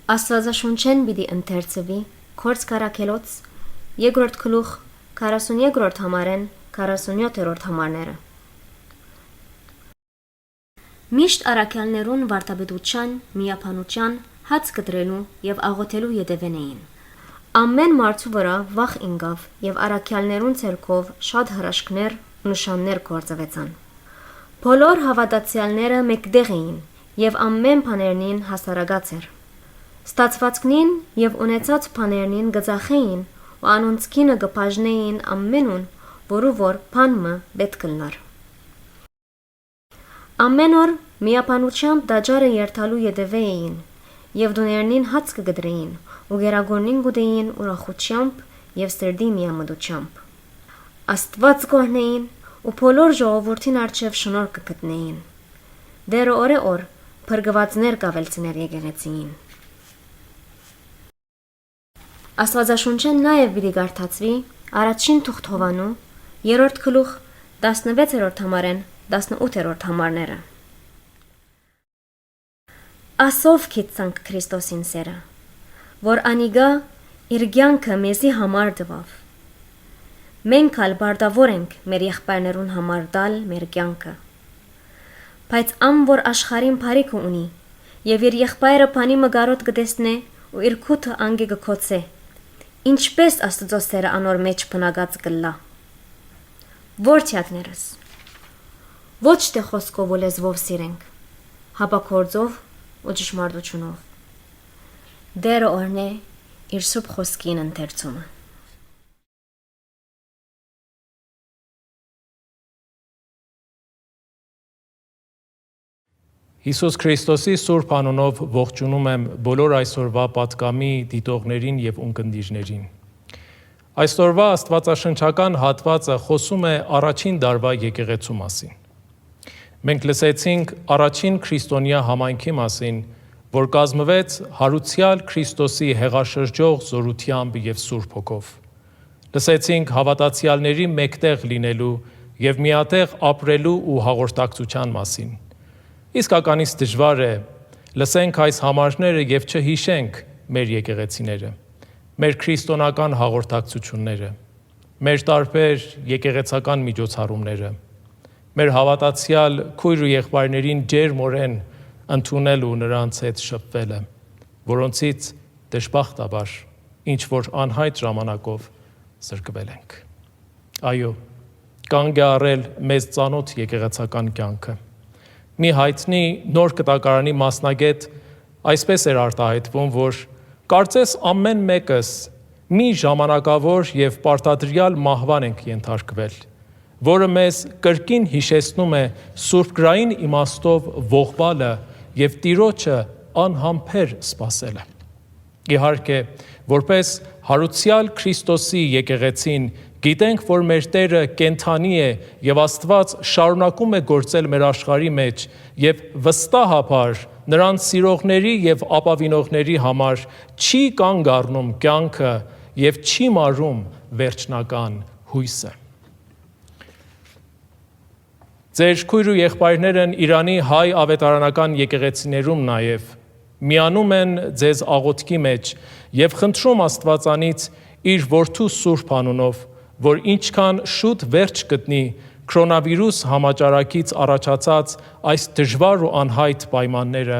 Աստվածաշունչեն պիտի ընթերցվի Քորձ Քարաքելոց երկրորդ գլուխ 42-րդ համարեն 47-րդ համարները։ Միշտ առաքյալներուն վարդապետության, միապանության, հաց կտրելու եւ աղոթելու յետևեն էին։ Ամեն մարդու վրա վախ ինգավ եւ առաքյալներուն ցերկով շատ հրաշքներ ու նշաններ գործվեցան։ Բոլոր հավատացյալները մեկտեղ էին եւ ամեն բաներնին հասարակած էր։ Ստացվածքնին եւ ունեցած բաներնին գծախեին ու անոնց կինը կբաժնեին ամենուն, որու որ բանը պետք լնար։ Ամեն օր միապանությամբ դաջարը երթալու յետևե էին եւ դուներնին հաց կգդրեին ու գերագոնին գուտեին ուրախությամբ եւ սրդի միամտությամբ։ Աստված կողնեին ու բոլոր ժողովրդին արչեւ շնորհ կգտնեին։ Դերը օր փրկվածներ կավելցներ եկեղեցին։ Աստվածաշունչեն նաեւ պիտի կարդացվի առաջին թուղթ Հովանու 3-րդ գլուխ 16-րդ համարեն 18-րդ համարները։ Ասով քիծանք Քրիստոսին սերը, որ անիգա իր կյանքը մեզի համար տվավ։ Մենք ալ բարդավոր ենք մեր եղբայրներուն համար տալ մեր կյանքը։ Բայց ամ որ աշխարհին բարիք ունի, եւ իր եղբայրը բանի մգարոտ կտեսնե ու իր քութը անգե կքոցե, ինչպես Աստծո սերը անոր մեջ բնագած կլա։ Որդյակներս, ոչ թե խոսքով ու լեզվով սիրենք, հապա գործով ու ճշմարտությունով։ Դերը օրնե իր սուրբ խոսքին ընթերցումը։ Հիսուս Քրիստոսի սուրբ անունով ողջունում եմ բոլոր այսօրվա պատգամի դիտողներին եւ ունկնդիրներին։ Այսօրվա աստվածաշնչական հատվածը խոսում է առաջին դարվա եկեղեցու մասին։ Մենք լսեցինք առաջին քրիստոնյա համայնքի մասին, որ կազմվեց հարուցյալ Քրիստոսի հեղաշրջող զորությամբ եւ Սուրբ Հոգով։ Լսեցինք հավատացյալների մեկտեղ լինելու եւ միատեղ ապրելու ու հաղորդակցության մասին։ Իսկականից դժվար է լսենք այս համարները եւ չհիշենք մեր եկեղեցիները, մեր քրիստոնական հաղորդակցությունները, մեր տարբեր եկեղեցական միջոցառումները, մեր հավատացյալ քույր ու եղբայրներին ջերմորեն ընդունել ու նրանց հետ շփվելը, որոնցից դժբախտաբար ինչ որ անհայտ ժամանակով զրկվել ենք։ Այո, կանգ է առել մեզ ծանոթ եկեղեցական կյանքը։ Մի հայտնի նոր կտակարանի մասնագետ այսպես էր արտահայտվում, որ կարծես ամեն մեկս մի ժամանակավոր եւ պարտադրյալ մահվան ենք ենթարկվել, որը մեզ կրկին հիշեցնում է սուրբգրային իմաստով ողբալը եւ Տիրոջը անհամբեր սպասելը։ Իհարկե, որպես հարուցյալ Քրիստոսի եկեղեցին գիտենք, որ մեր Տերը կենթանի է եւ Աստված շարունակում է գործել մեր աշխարհի մեջ եւ վստահաբար նրանց սիրողների եւ ապավինողների համար չի կանգ առնում կյանքը եւ չի մարում վերջնական հույսը։ Ձեր քույր ու եղբայրներն Իրանի հայ ավետարանական եկեղեցիներում նաեւ միանում են ձեզ աղոթքի մեջ եւ խնդրում Աստվածանից իր որդու սուրբ անունով, որ ինչքան շուտ վերջ գտնի կորոնավիրուս համաճարակից առաջացած այս դժվար ու անհայտ պայմանները,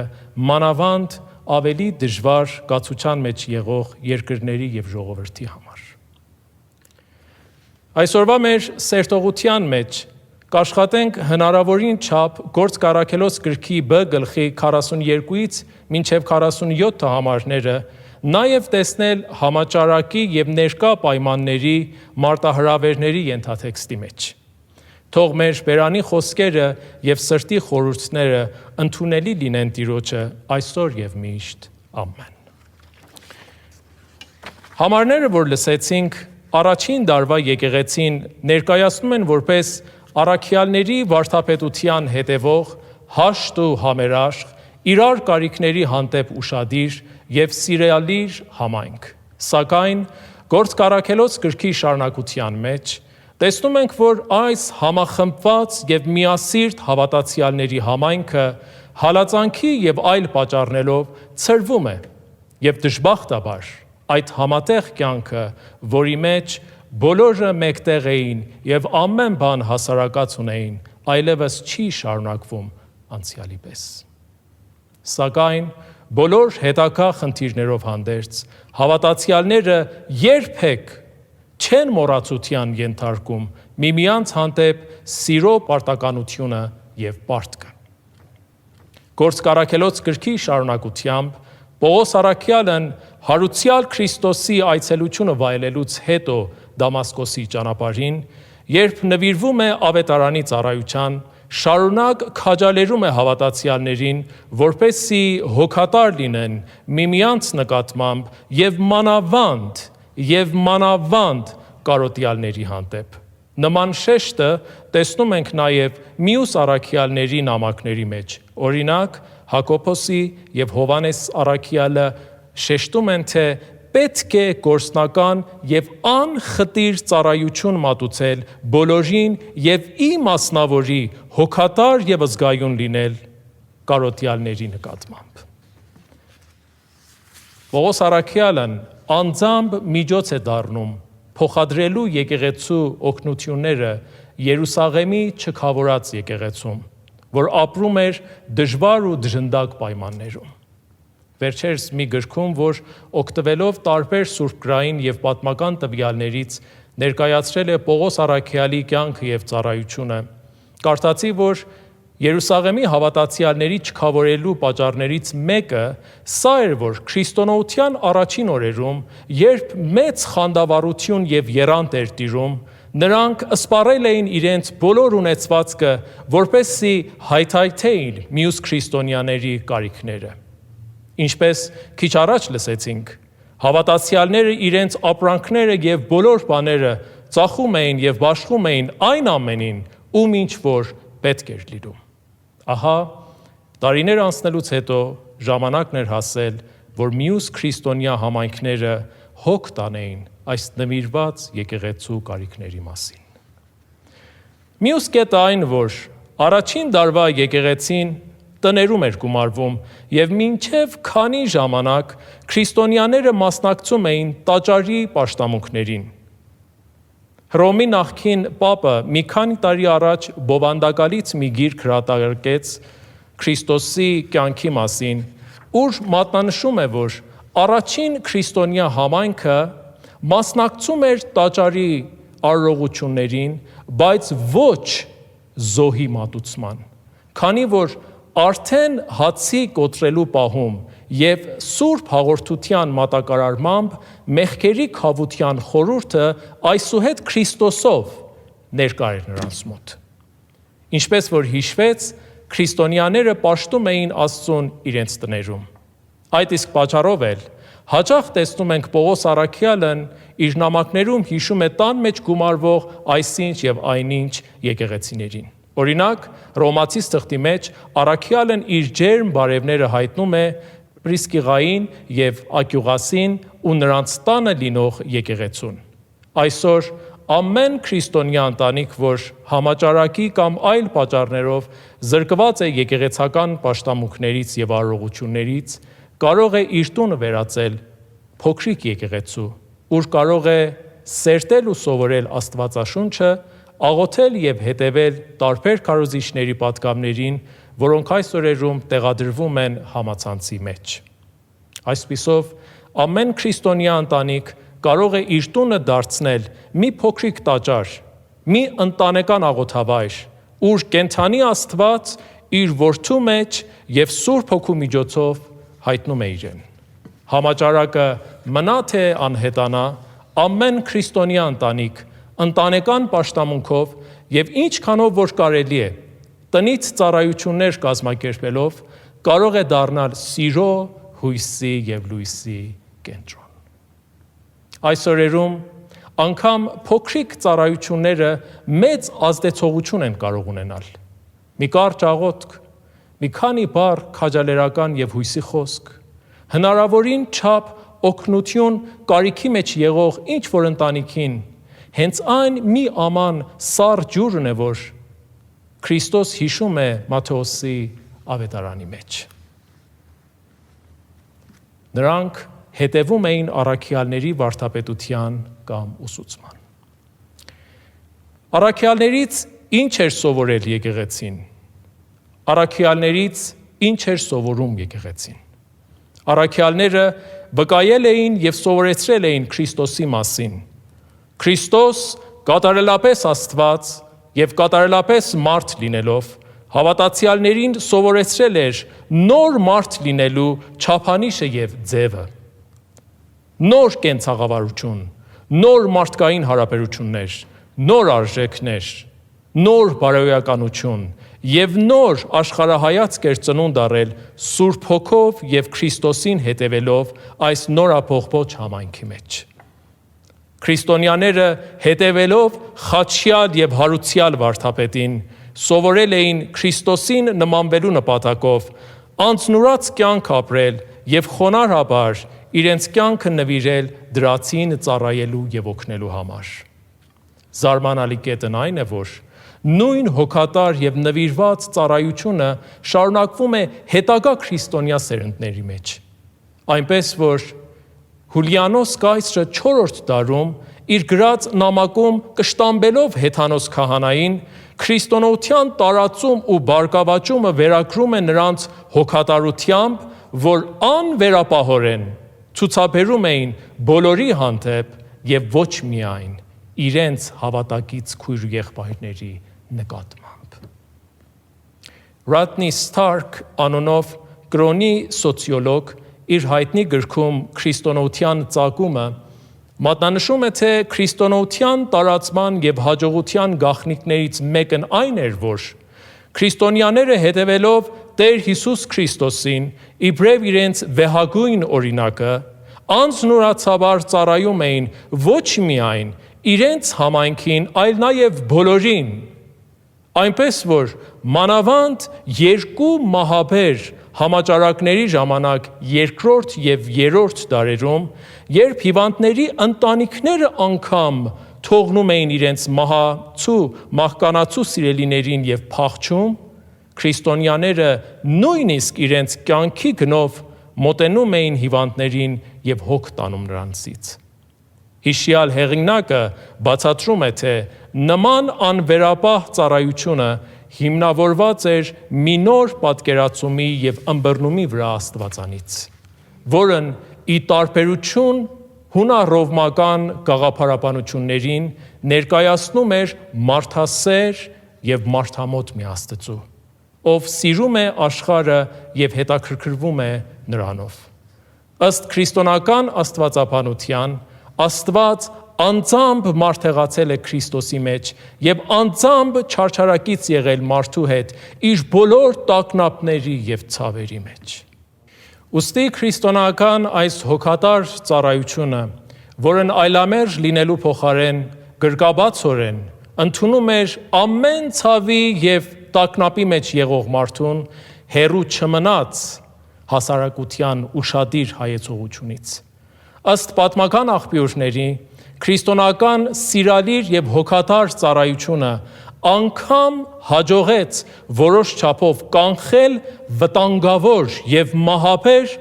մանավանդ ավելի դժվար կացության մեջ եղող երկրների եւ ժողովրդի համար։ Այսօրվա մեր սերտողության մեջ կաշխատենք հնարավորին չափ Գործ Կարաքելոց գրքի Բ գլխի 42-ից մինչև 47 համարները նաև տեսնել համաճարակի եւ ներկա պայմանների մարտահրավերների ենթատեքստի մեջ։ Թող մեր բերանի խոսքերը եւ սրտի խորհուրդները ընդունելի լինեն Տիրոջը այսօր եւ միշտ։ Ամեն։ Համարները, որ լսեցինք, առաջին դարվա եկեղեցին ներկայացնում են որպես առաքյալների վարդապետության հետևող, հաշտ ու համերաշխ, իրար կարիքների հանդեպ ուշադիր եւ սիրալիր համայնք։ Սակայն Գործ Կարաքելոց գրքի շարունակության մեջ տեսնում ենք, որ այս համախմբված եւ միասիրտ հավատացյալների համայնքը հալածանքի եւ այլ պատճառներով ցրվում է Եվ դժբախտաբար այդ համատեղ կյանքը, որի մեջ բոլորը մեկտեղ էին եւ ամեն բան հասարակած ունեին, այլևս չի շարունակվում անցյալի պես։ Սակայն բոլոր հետագա խնդիրներով հանդերձ հավատացյալները երբեք չեն մոռացության ենթարկում միմյանց հանդեպ սիրո պարտականությունը եւ պարտքը։ Գործկարաքելոց գրքի շարունակությամբ Պողոս առաքյալն հարուցյալ Քրիստոսի այցելությունը վայելելուց հետո Դամասկոսի ճանապարհին, երբ նվիրվում է ավետարանի ծառայության, շարունակ քաջալերում է հավատացյալներին, որպեսզի հոգատար լինեն միմյանց նկատմամբ եւ մանավանդ կարոտյալների հանդեպ։ Նման շեշտը տեսնում ենք նաև մյուս առաքյալների նամակների մեջ։ Օրինակ, Հակոբոսի եւ Հովանես առաքյալը շեշտում են, թե պետք է գործնական եւ անխտիր ծառայություն մատուցել բոլորին եւ ի մասնավորի հոգատար եւ զգայուն լինել կարոտյալների նկատմամբ։ Պողոս առաքյալն անձամբ միջոց է դառնում փոխադրելու եկեղեցու օգնությունները Երուսաղեմի չքավորած եկեղեցում, որ ապրում էր դժվար ու դժնդակ պայմաններում։ Վերջերս մի գրքում, որ օգտվելով տարբեր սուրբգրային եւ պատմական տվյալներից ներկայացրել է Պողոս առաքյալի կյանքը եւ ծառայությունը, կարդացի, որ Երուսաղեմի հավատացյալների չքավորելու պատճառներից մեկը սա էր, որ քրիստոնեության առաջին օրերում, երբ մեծ խանդավառություն եւ եռանդ էր տիրում, նրանք սպառել էին իրենց բոլոր ունեցվածքը, որպեսզի հայթայթեին մյուս քրիստոնյաների կարիքները։ Ինչպես քիչ առաջ լսեցինք, հավատացյալները իրենց ապրանքները եւ բոլոր բաները ծախում էին եւ բաշխում էին այն ամենին, ում ինչ որ պետք էր լինում։ Ահա, տարիներ անցնելուց հետո ժամանակն էր հասել, որ մյուս քրիստոնյա համայնքները հոգ տանեին այս նվիրված եկեղեցու կարիքների մասին։ Մյուս կետը այն, որ առաջին դարվա եկեղեցին տներում էր գումարվում եւ մինչեւ քանի ժամանակ քրիստոնյաները մասնակցում էին տաճարի պաշտամունքներին։ Հռոմի նախկին պապը մի քանի տարի առաջ բովանդակալից մի գիրք հրատարակեց Քրիստոսի կյանքի մասին, ուր մատնանշում է, որ առաջին քրիստոնյա համայնքը մասնակցում էր տաճարի արարողություններին, բայց ոչ զոհի մատուցման, քանի որ արդեն հացի կոտրելու պահում եւ սուրբ հաղորդության մատակարարմամբ մեղքերի քավության խորհուրդը այսուհետ Քրիստոսով ներկա էր նրանց մոտ։ Ինչպես որ հիշվեց, քրիստոնյաները պաշտում էին Աստծուն իրենց տներում։ Այդ իսկ պատճառով էլ հաճախ տեսնում ենք Պողոս առաքյալն իր նամակներում հիշում է տան մեջ գումարվող այսինչ եւ այնինչ եկեղեցիներին։ Օրինակ, Ռոմացիս թղթի մեջ առաքյալն իր ջերմ բարևները հայտնում է Պրիսկիղային եւ Ակյուղասին ու նրանց տանը լինող եկեղեցուն։ Այսօր ամեն քրիստոնյա ընտանիք, որ համաճարակի կամ այլ պատճառներով զրկված է եկեղեցական պաշտամունքներից եւ արարողություններից, կարող է իր տունը վերածել փոքրիկ եկեղեցու, ուր կարող է սերտել ու սովորել Աստվածաշունչը, աղոթել եւ հետևել տարբեր քարոզիչների պատգամներին, որոնք այս օրերում տեղադրվում են համացանցի մեջ։ Այսպիսով, ամեն քրիստոնյա ընտանիք կարող է իր տունը դարձնել մի փոքրիկ տաճար, մի ընտանեկան աղոթավայր, ուր կենթանի Աստված իր որդու մեջ եւ Սուրբ Հոգու միջոցով հայտնում է իրեն։ Համաճարակը մնա թե անհետանա, ամեն քրիստոնյա ընտանիք ընտանեկան պաշտամունքով եւ ինչքանով որ կարելի է տնից ծառայություններ կազմակերպելով կարող է դառնալ սիրո, հույսի եւ լույսի կենտրոն։ Այս օրերում անգամ փոքրիկ ծառայությունները մեծ ազդեցողություն են կարող ունենալ։ Մի կարճ աղոթք, մի քանի բառ քաջալերական եւ հույսի խոսք, հնարավորին չափ օգնություն կարիքի մեջ եղող ինչ որ ընտանիքին, հենց այն մի աման սառ ջուրն է, որ Քրիստոս հիշում է Մատթեոսի ավետարանի մեջ։ Նրանք հետևում էին առաքյալների վարդապետության կամ ուսուցման։ Առաքյալներից ինչ էր սովորել եկեղեցին։ Առաքյալներից ինչ էր սովորում եկեղեցին։ Առաքյալները վկայել էին եւ սովորեցրել էին Քրիստոսի մասին։ Քրիստոս կատարելապես Աստված եւ կատարելապես մարդ լինելով հավատացյալներին սովորեցրել էր նոր մարդ լինելու չափանիշը եւ ձևը։ Նոր կենցաղավարություն, նոր մարդկային հարաբերություններ, նոր արժեքներ, նոր բարոյականություն եւ նոր աշխարհայացք էր ծնունդ առել Սուրբ Հոգով եւ Քրիստոսին հետևելով այս նորափոխված համայնքի մեջ։ Քրիստոնյաները հետևելով խաչյալ եւ հարուցյալ վարդապետին սովորել էին Քրիստոսին նմանվելու նպատակով անձնուրաց կյանք ապրել եւ խոնարհաբար իրենց կյանքը նվիրել դրացին ծառայելու եւ օգնելու համար։ Զարմանալի կետն այն է, որ նույն հոգատար եւ նվիրված ծառայությունը շարունակվում է հետագա քրիստոնյա սերունդների մեջ։ Այնպես որ Հուլիանոս կայսրը 4-րդ դարում իր գրած նամակում կշտամբելով հեթանոս քահանային քրիստոնեության տարածում ու բարգավաճումը վերագրում է նրանց հոգատարությամբ, որ անվերապահորեն ցուցաբերում էին բոլորի հանդեպ եւ ոչ միայն իրենց հավատակից քույր եղբայրների նկատմամբ։ Ռատնի Ստարք անունով կրոնի սոցիոլոգ իր հայտնի գրքում Քրիստոնեության ծագումը մատնանշում է, թե քրիստոնեության տարածման եւ հաջողության գաղտնիքներից մեկն այն էր, որ քրիստոնյաները հետևելով Տեր Հիսուս Քրիստոսին, իբրև իրենց վեհագույն օրինակը, անձնուրացաբար ծառայում էին ոչ միայն իրենց համայնքին, այլ նաև բոլորին, այնպես որ մանավանդ երկու մահաբեր համաճարակների ժամանակ երկրորդ եւ երրորդ դարերում, երբ հիվանդների ընտանիքները անգամ թողնում էին իրենց մահացու, մահկանացու սիրելիներին եւ փախչում, քրիստոնյաները նույնիսկ իրենց կյանքի գնով մոտենում էին հիվանդներին եւ հոգ տանում նրանցից։ Հիշյալ հեղինակը բացատրում է, թե նման անվերապահ ծառայությունը հիմնավորված էր մի նոր պատկերացումի եւ ըմբռնումի վրա Աստվածանից, որն ի տարբերություն հունա-ռովմական գաղափարաբանություններին ներկայացնում էր մարդասեր եւ մարդամոտ մի Աստծու, ով սիրում է աշխարհը եւ հետաքրքրվում է նրանով։ Ըստ քրիստոնական աստվածաբանության Աստված անձամբ մարդեղացել է Քրիստոսի մեջ եւ անձամբ չարչարակից եղել մարդու հետ իր բոլոր տագնապների եւ ցավերի մեջ։ Ուստի քրիստոնական այս հոգատար ծառայությունը, որն այլամերժ լինելու փոխարեն գրկաբացորեն ընդունում էր ամեն ցավի եւ տագնապի մեջ եղող մարդուն, հերու չմնաց հասարակության ուշադիր հայեցողությունից։ Ըստ պատմական աղբյուրների, քրիստոնական սիրալիր եւ հոգատար ծառայությունը անգամ հաջողեց որոշ չափով կանխել վտանգավոր եւ մահաբեր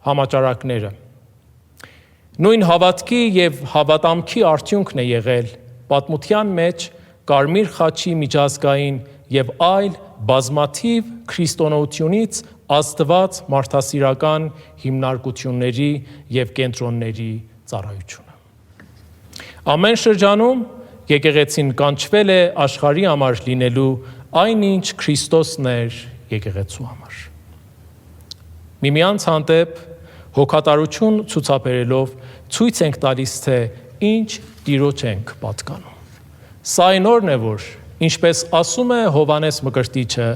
համաճարակները։ Նույն հավատքի եւ հավատամքի արդյունքն է եղել պատմության մեջ Կարմիր խաչի միջազգային եւ այլ բազմաթիվ քրիստոնեությունից աստված մարդասիրական հիմնարկությունների եւ կենտրոնների ծառայությունը։ Ամեն շրջանում եկեղեցին կանչվել է աշխարհի համար լինելու այնինչ Քրիստոսն էր եկեղեցու համար։ Միմյանց հանդեպ հոգատարություն ցուցաբերելով ցույց ենք տալիս, թե ինչ Տիրոջ ենք պատկանում։ Սա այն օրն է, որ ինչպես ասում է Հովհաննես Մկրտիչը,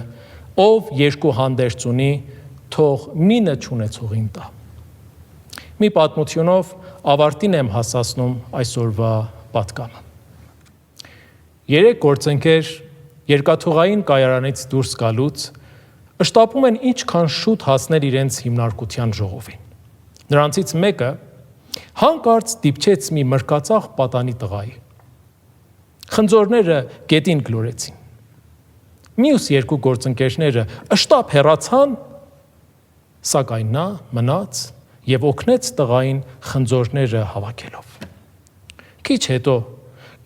ով երկու հանդերձ ունի, թող մինը չունեցողին տա։ Մի պատմությունով ավարտին եմ հասցնում այսօրվա պատկանը։ 3 գործընկեր երկաթուղային կայարանից դուրս գալուց շտապում են ինչքան շուտ հասնել իրենց հիմնարկության ժողովին։ Նրանցից մեկը հանկարծ դիպչեց մի մրկածաղ պատանի տղայի։ Խնձորները գետին գլորեցին։ Մյուս երկու գործընկերները շտապ հեռացան, սակայն նա մնաց եւ օգնեց տղային խնձորները հավաքելով։ Քիչ հետո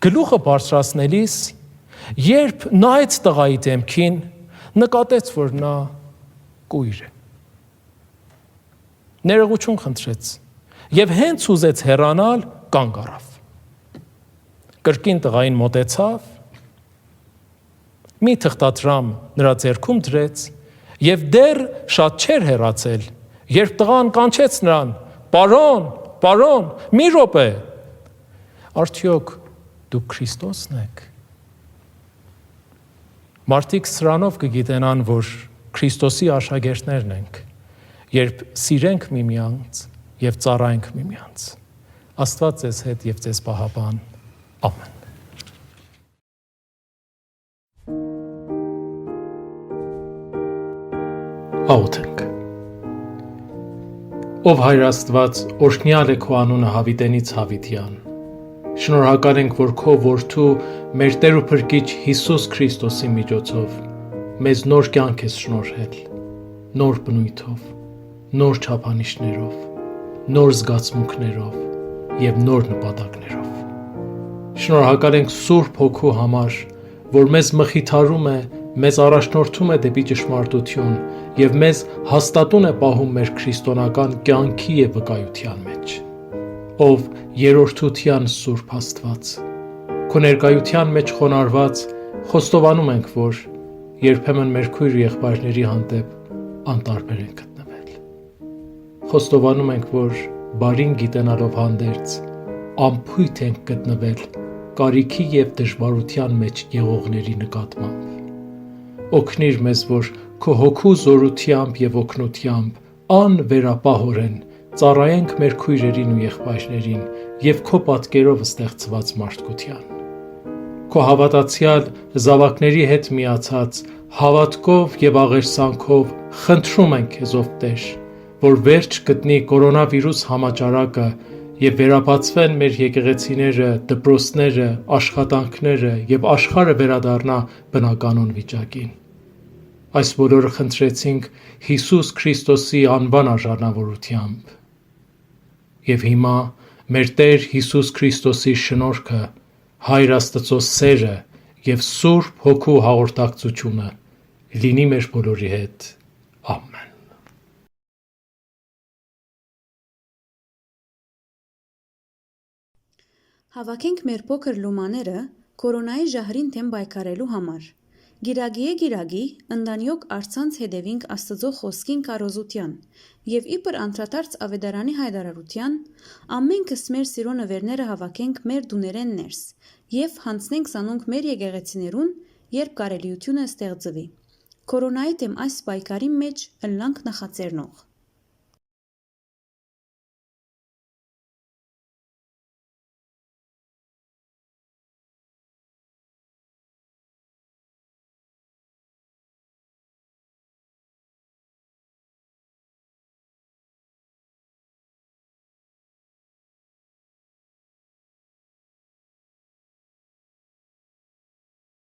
գլուխը բարձրացնելիս, երբ նայեց տղայի դեմքին, նկատեց, որ նա կույր է։ Ներողություն խնդրեց եւ հենց ուզեց հեռանալ, կանգ առավ։ Կրկին տղային մոտեցավ, մի թղթադրամ նրա ձեռքում դրեց եւ դեռ շատ չէր հեռացել, երբ տղան կանչեց նրան. «Պարոն, պարոն, մի րոպե, արդյոք դուք Քրիստոսն եք»։ Մարդիկ սրանով կգիտենան, որ Քրիստոսի աշակերտներն ենք, երբ սիրենք միմյանց եւ ծառայենք միմյանց։ Աստված ձեզ հետ եւ ձեզ պահապան։ Ամեն։ Աղոթենք։ Ով Հայր Աստված, օրհնյալ է քո անունը հավիտենից հավիտյան։ Շնորհակալ ենք, որ քո որդու մեր Տեր ու Փրկիչ Հիսուս Քրիստոսի միջոցով մեզ նոր կյանք ես շնորհել, նոր բնույթով, նոր չափանիշներով, նոր զգացմունքներով եւ նոր նպատակներով։ Շնորհակալ ենք Սուրբ Հոգու համար, որ մեզ մխիթարում է, մեզ առաջնորդում է դեպի ճշմարտություն եւ մեզ հաստատուն է պահում մեր քրիստոնական կյանքի եւ վկայության մեջ։ Ով երրորդության Սուրբ Աստված, քո ներկայության մեջ խոնարհված խոստովանում ենք, որ երբեմն մեր քույր ու եղբայրների հանդեպ անտարբեր ենք գտնվել։ Խոստովանում ենք, որ բարին գիտենալով հանդերձ անփույթ ենք գտնվել կարիքի եւ դժվարության մեջ եղողների նկատմամբ։ Օգնիր մեզ, որ քո հոգու զորությամբ եւ օգնությամբ անվերապահորեն ծառայենք մեր քույրերին ու եղբայրներին եւ քո պատկերով ստեղծված մարդկության։ Քո հավատացյալ զավակների հետ միացած հավատքով եւ աղերսանքով խնդրում ենք քեզ, ով Տեր, որ վերջ գտնի կորոնավիրուս համաճարակը եւ վերաբացվեն մեր եկեղեցիները, դպրոցները, աշխատանքները եւ աշխարհը վերադառնա բնականon վիճակին։ Այս բոլորը խնդրեցինք Հիսուս Քրիստոսի անվան արժանավորությամբ։ Եվ հիմա մեր Տեր Հիսուս Քրիստոսի շնորհքը, Հայր Աստծո սերը եւ Սուրբ Հոգու հաղորդակցությունը լինի մեր բոլորի հետ։ Ամեն։ Հավաքենք մեր փոքր լումաները կորոնայի ժահրին թեմ պայքարելու համար։ Գիրագի, ընդանյոք արցանց հետևինք Աստծո խոսքին կարոզության եւ իբր անդրադարձ ավետարանի հայտարարության, ամենքս մեր սիրո նվերները հավաքենք մեր դուներեն ներս եւ հանցնենք սանոնք մեր եկեղեցիներուն, երբ կարելիությունը ստեղծվի։ Կորոնայի դեմ այս պայքարի մեջ ըլլանք նախաձեռնող։